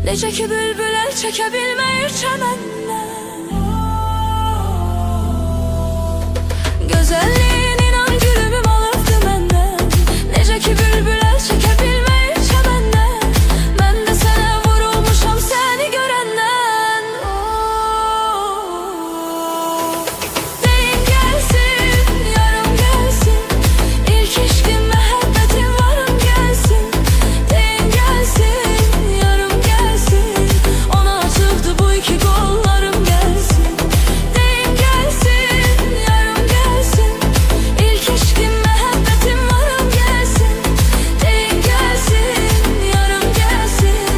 Necə ki bülbül əl çəkə bilməyir çəməndən. Gözəlliyin inan gülümüm alıbdı məndən. Necə ki bülbül əl çəkə bilməyir çəməndən. Mən də sənə vurulmuşam səni görəndən. Deyin gəlsin, yarım gəlsin, İlk eşqim məhəbbətim varım gəlsin. Deyin gəlsin, yarım gəlsin, ona açıqdı bu iki qollarım gəlsin. Deyin gəlsin, yarım gəlsin, İlk eşqim məhəbbətim varım gəlsin. Deyin gəlsin, yarım gəlsin,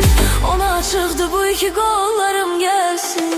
ona açıqdı bu iki qollarım gəlsin.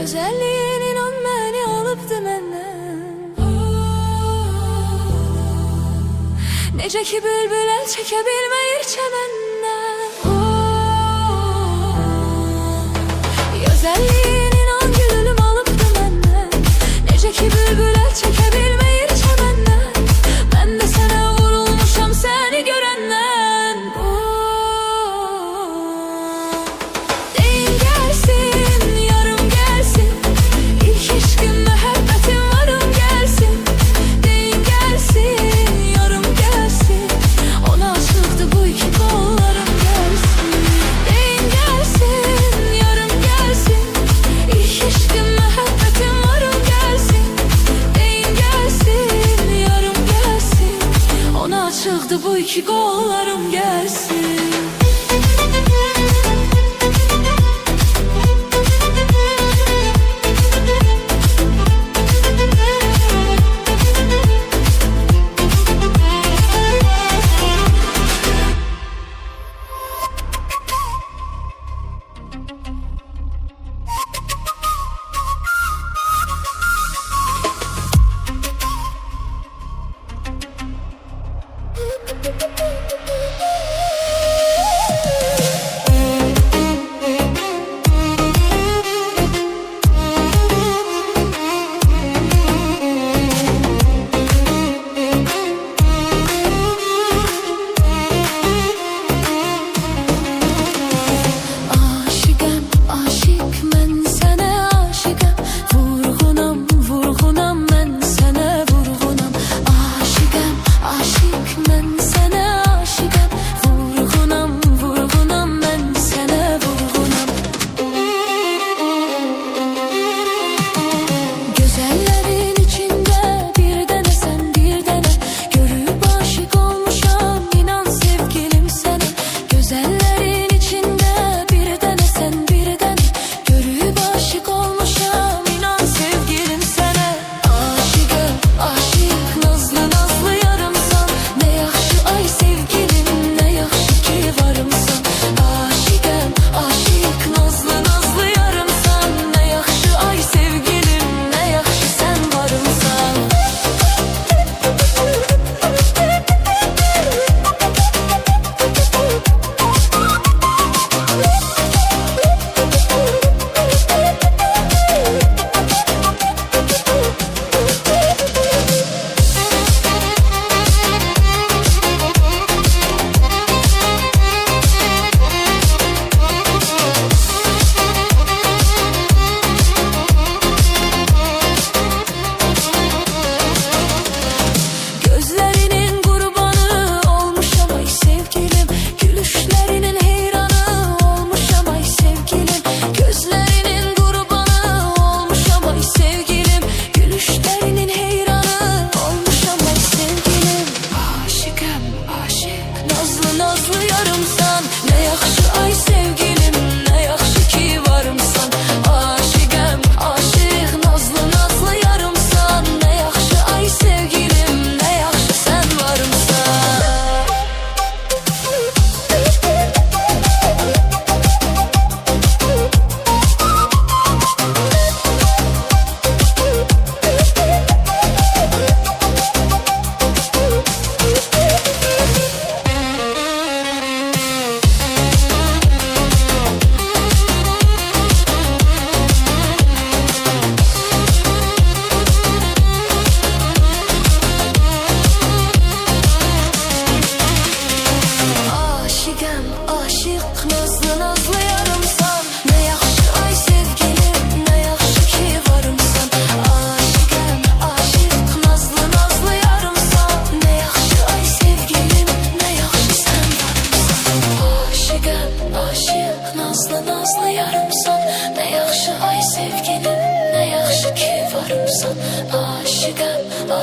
Gözəlliyin inan məni alıbdı məndən. Necə ki bülbül əl çəkə bilməyir çəməndən. Gözəlliyin inan gülüm alıbdı məndən. Necə ki bülbül əl çəkə bilməyir çəməndən. Mən də sənə vurulmuşam səni görəndən. Deyin gəlsin, yarım gəlsin, İlk eşqim məhəbbətim varım gəlsin. Deyin gəlsin, yarım gəlsin, ona açıqdı bu iki qollarım gəlsin. Deyin gəlsin, yarım gəlsin, İlk eşqim məhəbbətim varım gəlsin. Deyin gəlsin, yarım gəlsin, ona açıqdı bu iki qollarım gəlsin. Aşıqəm, aşiq mən sənə aşıqəm. Vurğunam, vurğunam mən sənə vurğunam. Aşıqəm, aşiq mən sənə aşıqəm. Vurğunam, vurğunam mən sənə vurğunam. Gözəllərin içində bir dənə sən, bir dənə. Görüb aşiq olmuşam, inan sevgilim sənə. Gözəllərin içində bir dənə sən, bir dənə. Görüb aşiq olmuşam, inan sevgilim sənə. Aşıqəm, aşiq, nazlı nazlı yarımsan. Nə yaxşı ay sevgilim, nə yaxşı ki varımsan. Aşıqəm, aşiq, nazlı nazlı yarımsan. Nə yaxşı ay sevgilim, nə yaxşı sən varımsan. Gözlərinin qurbanı olmuşam ay sevgilim. Gülüşlərinin heyranı olmuşam ay sevgilim. Gözlərinin qurbanı olmuşam ay sevgilim. Gülüşlərinin heyranı olmuşam ay sevgilim. Aşıqəm, aşiq, nazlı nazlı yarımsan. Nə yaxşı ay sevgilim, nə yaxşı ki varımsan.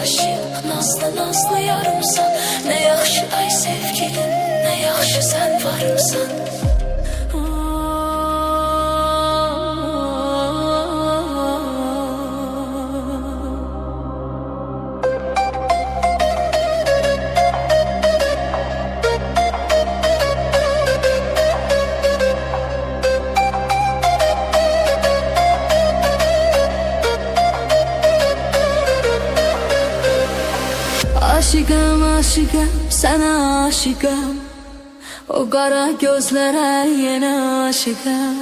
aşık, nazlı nazlı yarımsan. Ne yaxşı ay sevgilim, ne yaxşı sen varımsan. Aşıqım, aşıqım, sənə aşıqım. O qara gözlərə yenə aşıqım.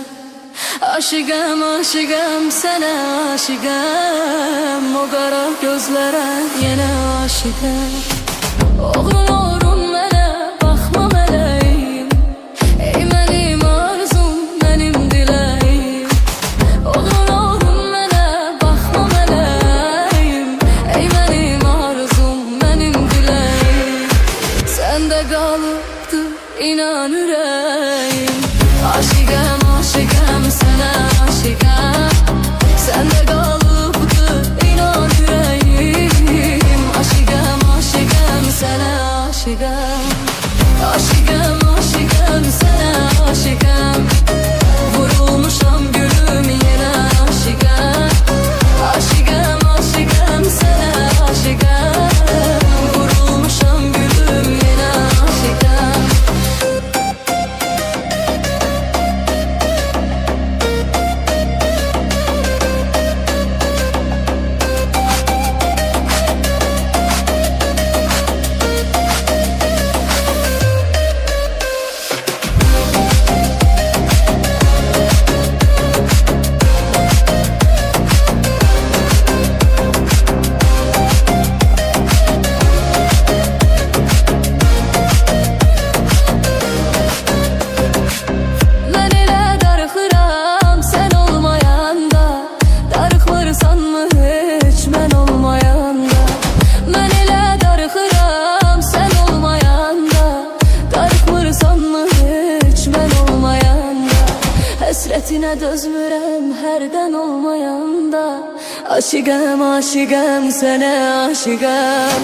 Aşıqım, aşıqım, sənə aşıqım. O qara gözlərə yenə aşıqım. Oğlum oğlum mənə baxma mələyim. Ey mənim arzum, mənim diləyim. Oğlum oğlum mənə baxma mələyim. Ey mənim arzum, mənim diləyim. Səndə qalıbdı inan ürəyim. Aşıqım, aşıqım, sənə aşıqım. Səndə qalıbdı inan ürəyim. Aşıqım, aşıqım, sənə aşıqım. Aşıqım, aşıqım, sənə aşıqım. Vurulmuşam gülüm yenə aşıqım. Aşıqım, aşıqım, sənə aşıqım. Vurulmuşam gülüm yenə aşıqım. Mən elə darıxıram sən olmayanda. Darıxmırsanmı heç mən olmayanda? Mən elə darıxıram sən olmayanda. Darıxmırsanmı heç mən olmayanda? Həsrətinə dözmürəm hərdən olmayanda. Aşıqım, aşıqım, sənə aşıqım.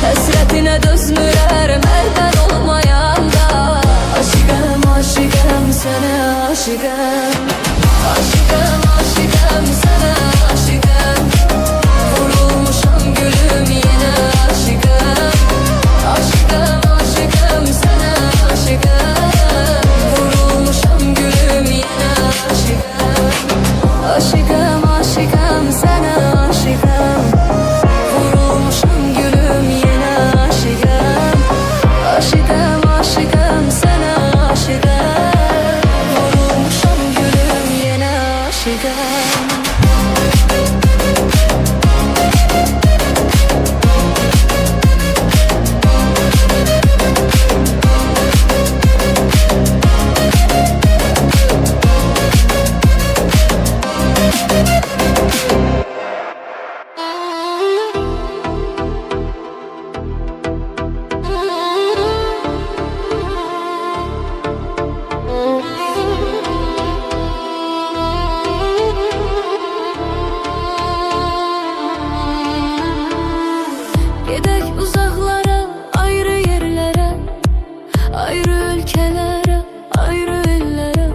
Həsrətinə dözmürəm hərdən olmayanda. Aşıqım, aşıqım, sənə aşıqım. Aşıqım, aşıqım, sənə aşıqım. Vurulmuşam gülüm yenə aşıqım. Aşıqım, aşıqım, sənə aşıqım. Vurulmuşam gülüm yenə aşıqım. Aşıqım, aşıqım, sənə aşıqım. Vurulmuşam gülüm yenə aşıqım. Aşıqım, aşıqım, sənə aşıqım. Vurulmuşam gülüm yenə aşıqım. Gedək uzaqlara, ayrı yerlərə, ayrı ölkələrə, ayrı ellərə.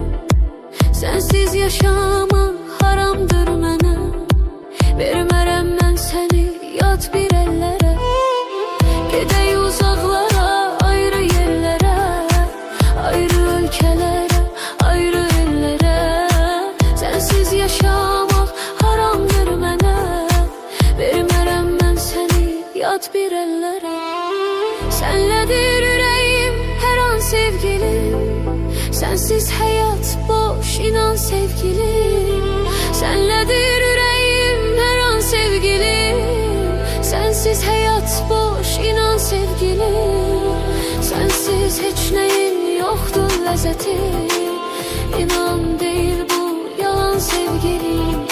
Sənsiz yaşamaq haramdır mənə. Vermərəm mən səni yad bir əllərə. Gedək uzaqlara, ayrı yerlərə, ayrı ölkələrə, ayrı ellərə. Sənsiz yaşamaq haramdır mənə. Vermərəm mən səni yad bir əllərə. Sənlədir ürəyim hər an sevgilim. Sənsiz həyat boş inan sevgilim. Sənlədir ürəyim hər an sevgilim. Sənsiz həyat boş inan sevgilim. Sənsiz heç nəyin yoxdur ləzzəti. İnan deyil bu yalan sevgilim.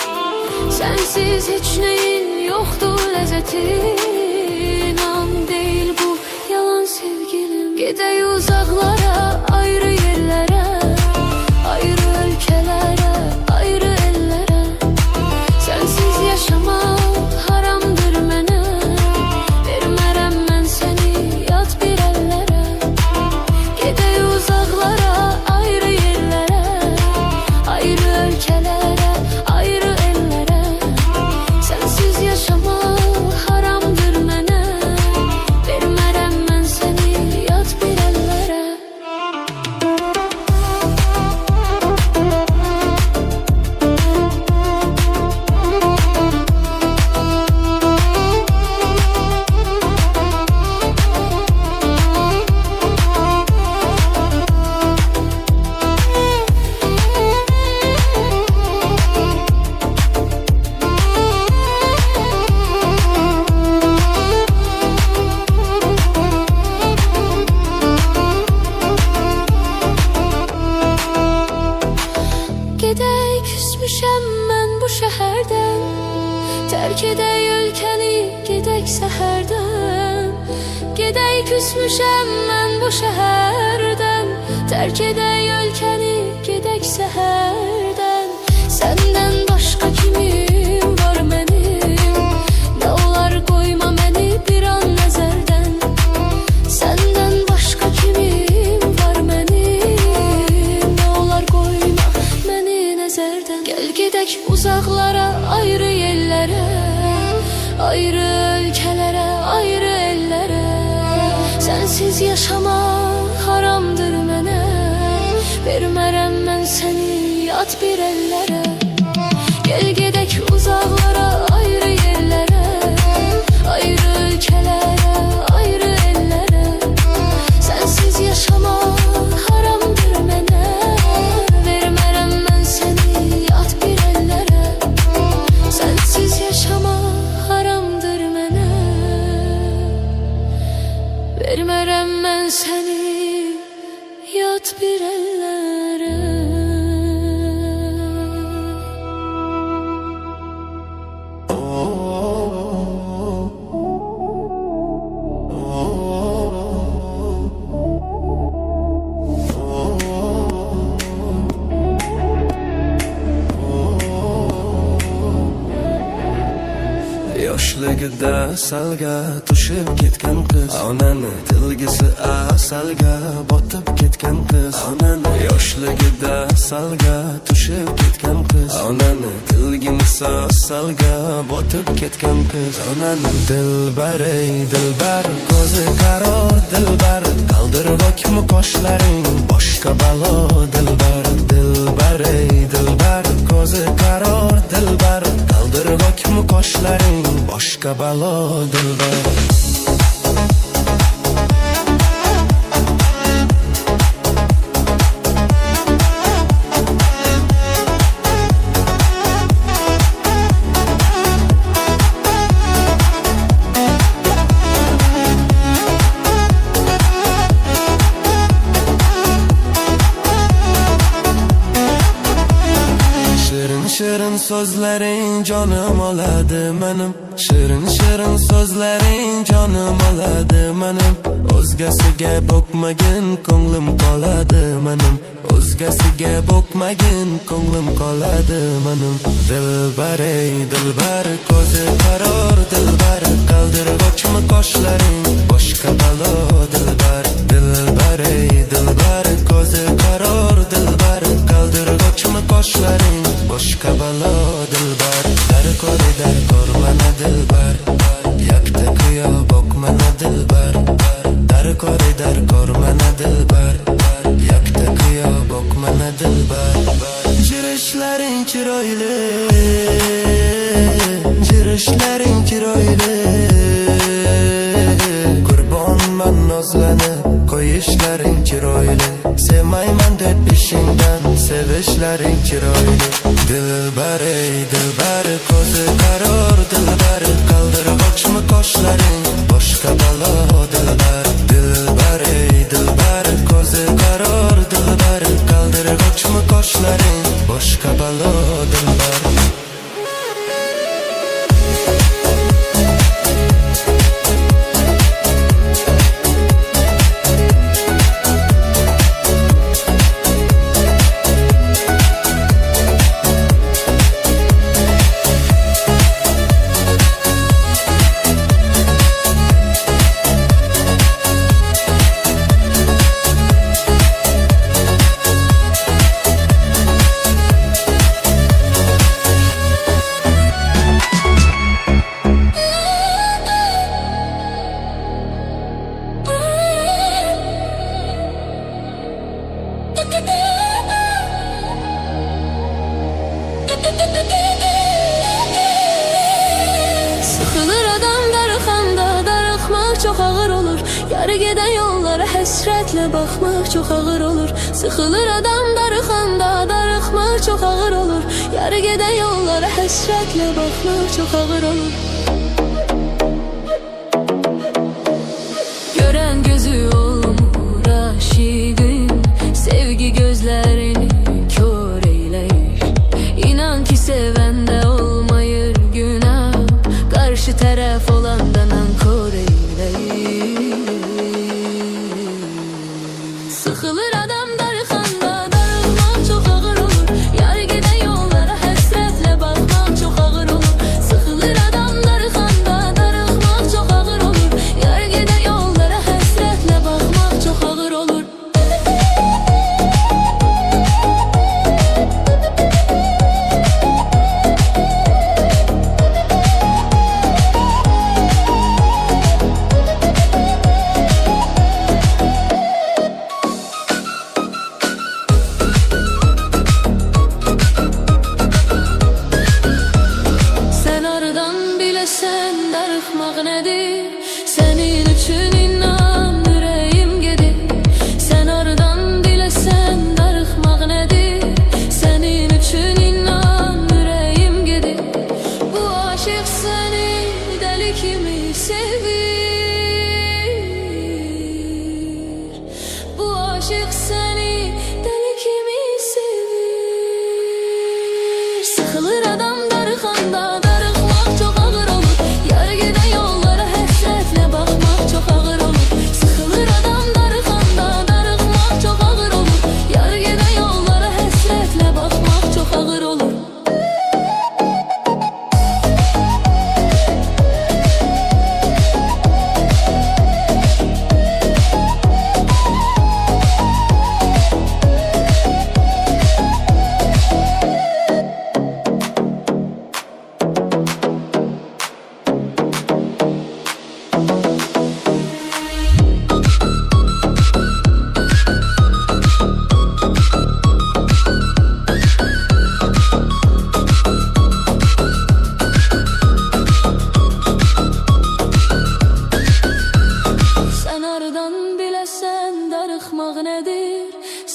Sənsiz heç nəyin yoxdur ləzzəti. İnan deyil bu yalan sevgilim. Gedək uzaqlara, ayrı yerlərə, ayrı ölkələrə, ayrı ellərə. Sənsiz yaşamaq haramdır mənə. Terk edək ölkəni, gedək səhərdən. Gedək küsmüşəm mən bu şəhərdən. Terk edək ölkəni, gedək səhərdən. Səndən başqa kimim var mənim? Nə olar qoyma məni bir an nəzərdən. Səndən başqa kimim var mənim? Nə olar qoyma məni nəzərdən. Gəl gedək uzaqlara, ayrı yerlərə, ayrı ölkələrə, ayrı ellərə. Sənsiz yaşamaq haramdır mənə. Vermərəm mən səni yad bir ellərə. Gel gedək uzaqlara, ayrı yerlərə, ayrı ölkələrə, ayrı ellərə. Sənsiz yaşamaq haramdır mənə. Vermərəm mən səni yad bir ellərə. Sənsiz yaşamaq haramdır mənə. Vermərəm mən səni yad bir ellərə. Yoshligida salga tushib ketgan qiz, onani tilgisi asalga botib ketgan qiz. Onani yoshligida salga tushib ketgan qiz, onani tilgisi asalga botib ketgan qiz. Onani dilbar ey dilbar, ko'zi qaror dilbar, qaldirg'okmi qoshlaring boshqa balo dilbar. Dilbar ey dilbar, ko'zi qaror dilbar, qaldirg'okmi qoshlaring boshqa balo dilbar. Shirin sözlerin canım oladı benim. Shirin shirin sözlerin canım oladı benim. O'zgasiga boqmagin ko'nglim qoladi menim. O'zgasiga boqmagin ko'nglim qoladi menim. Dilbar ey dilbar, ko'zi qaror dilbar, qaldirg'ochmi qoshlaring boshqa balo dilbar. Dilbar ey dilbar, ko'zi qaror dilbar, qaldirg'ochmi qoshlaring boshqa balo dilbar. Dar ko'r mana dilbar, yakta kuyo boq mana dilbar. Dar ko'r mana dilbar, yakta kuyo boq mana dilbar. Jirishlaring chiroyli, jirishlaring chiroyli, qurbonman nozlanib qo'yishlaring chiroyli. Sevmayman deb ishingdan sevishlaring chiroyli. Dilbar ey dilbar, ko'zi qaror dilbar, qaldirg'ochmi qoshlaring boshqa balo dilbar. Dilbar ey dilbar, ko'zi qaror dilbar, qaldirg'ochmi qoshlaring boshqa balo dilbar. Sıxılır adam darıxanda, darıxmaq çox ağır olur. Yarı gedən yollara həsrətlə baxmaq çox ağır olur. Sıxılır adam darıxanda, darıxmaq çox ağır olur. Yarı gedən yollara həsrətlə baxmaq çox ağır olur. Görən gözü olmur aşiqin, sevgi gözlərini kör eyləyir. İnan ki sevəndə olmayır günah,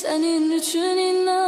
Senin üçün inan